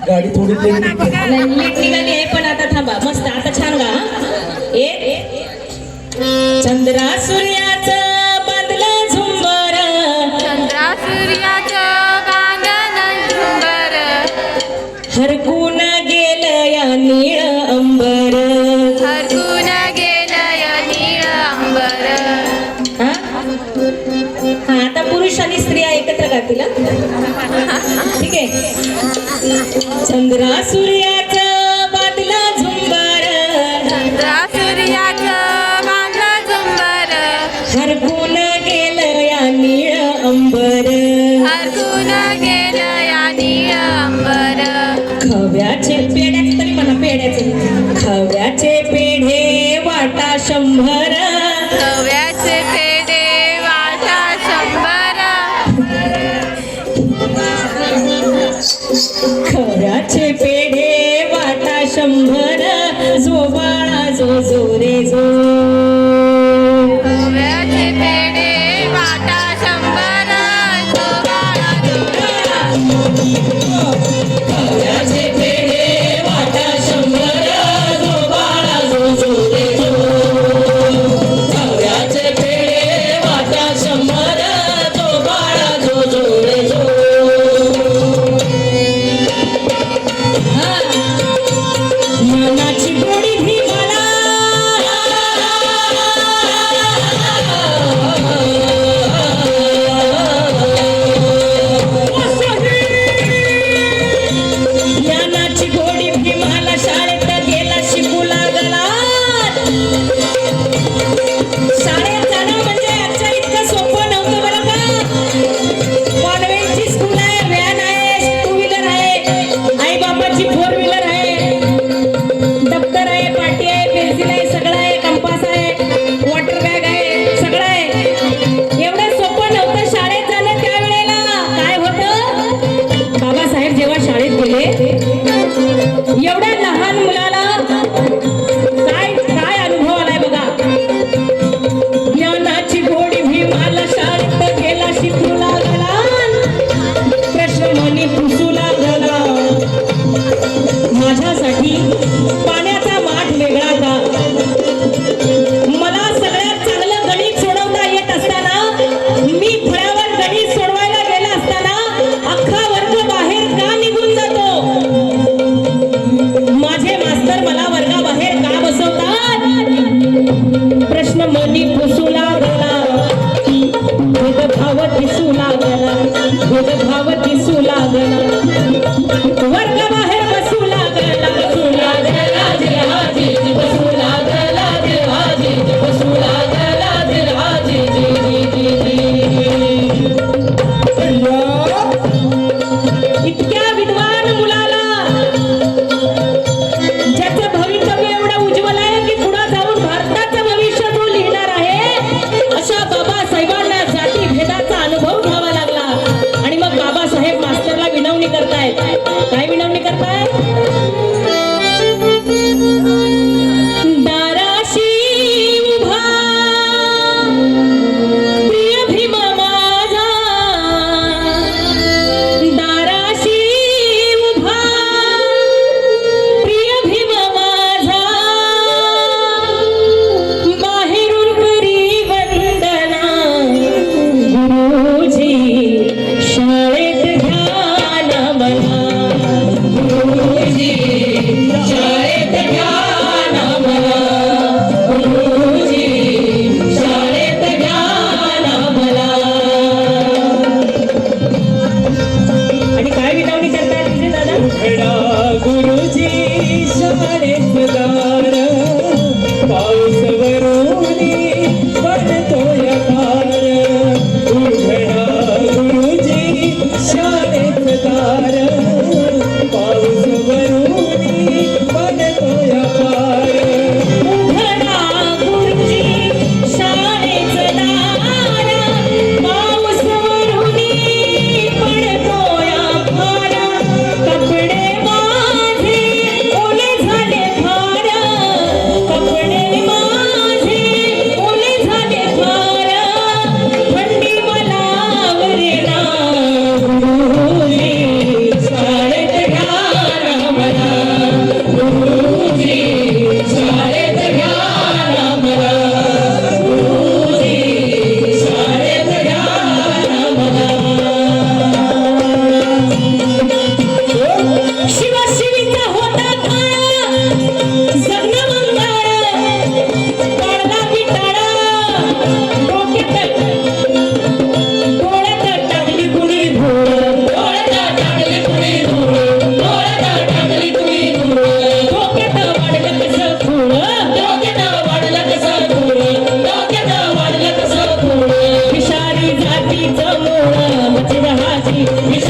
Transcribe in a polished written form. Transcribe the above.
गाडी थोडी late late निघाली आहे पण आता थांबा मस्त आता छान गा ए चंद्रा सूर्याचं बांधलं झुंबर चंद्रा सूर्याचं बांधलं झुंबर हरकून गेलं या निळ अंबर हरकून गेलं या नीळ अंबर हा हा आता पुरुष आणि स्त्रिया एकत्र गातील ठीक आहे चंद्रा सूर्याचं बांधलं झुंबर चंद्रा सूर्याचं बांधलं झुंबर हरकून गेलं या निळ अंबर हरकून गेलं या नीळ अंबर खव्याचे पेढ्याचे तरी म्हणा पेढ्याचे खव्याचे पेढे वाटा 100 खव्याचे पेढे वाटा 100 खव्याचे पेढे वाटा 100 जो बाळा जो जो रे जो खव्याचे पेढे वाटा 100 जो बाळा जो खव्याचे पेढे वाटा 100 जो बाळा जो जो रे जो खव्याचे पेढे वाटा 100 जो बाळा जो जो रे जो मनाची गोडी भीमाला यानाची गोडी भीमाला शाळेत गेला शिकू लागला शाळेत जाणं म्हणजे आजच्या इतकं सोपं नव्हतं बरं का कॉन्व्हेंटची स्कूल आहे व्हॅन आहे 2 व्हीलर आहे आई बाबाची 4 व्हीलर आहे दप्तर आहे पाटी आहे पेन्सिल आहे सगळं आहे कंपास आहे वॉटर बॅग आहे सगळं आहे एवढं सोपं नव्हतं शाळेत जाणं त्यावेळेला काय होतं बाबासाहेब जेव्हा शाळेत गेले एवढ्या लहान मुलाला काय काय अनुभव आलाय बघा ज्ञानाची गोडी भीमाला शाळेत गेला शिकू लागला प्रश्न मनी पुसू लागला माझ्यासाठी पाण्याचा माठ वेगळा का मला सगळ्यात चांगलं गणित सोडवता येत असताना मी फळ्यावर गणित सोडवायला गेला असताना अख्खा वर्ग बाहेर का निघून जातो माझे मास्तर मला वर्गाबाहेर का बसवतात प्रश्न मनी पुसू लागला भेदभाव दिसू लागला भेदभाव दिसू लागला वर्गाबाहेर बसू लागला बसू लागला जिरहाजी बसू लागला जिरहाजी बसू लागला जिरहाजी इतक्या विद्वान मुलाला ज्याचं भवितव्य एवढं उज्ज्वल आहे की पुढे जाऊन भारताचं भविष्य तो लिहिणार आहे अशा बाबासाहेबांना जाती भेदाचा अनुभव घ्यावा लागला आणि मग बाबासाहेब मास्तरला विनवणी करतायत काय विनवणी करतायत दाराशी उभा प्रिय भीम माझा दाराशी उभा प्रिय भीम माझा बाहेरून करी वंदना गुरुजी शाळेत घ्या ना मला पाणी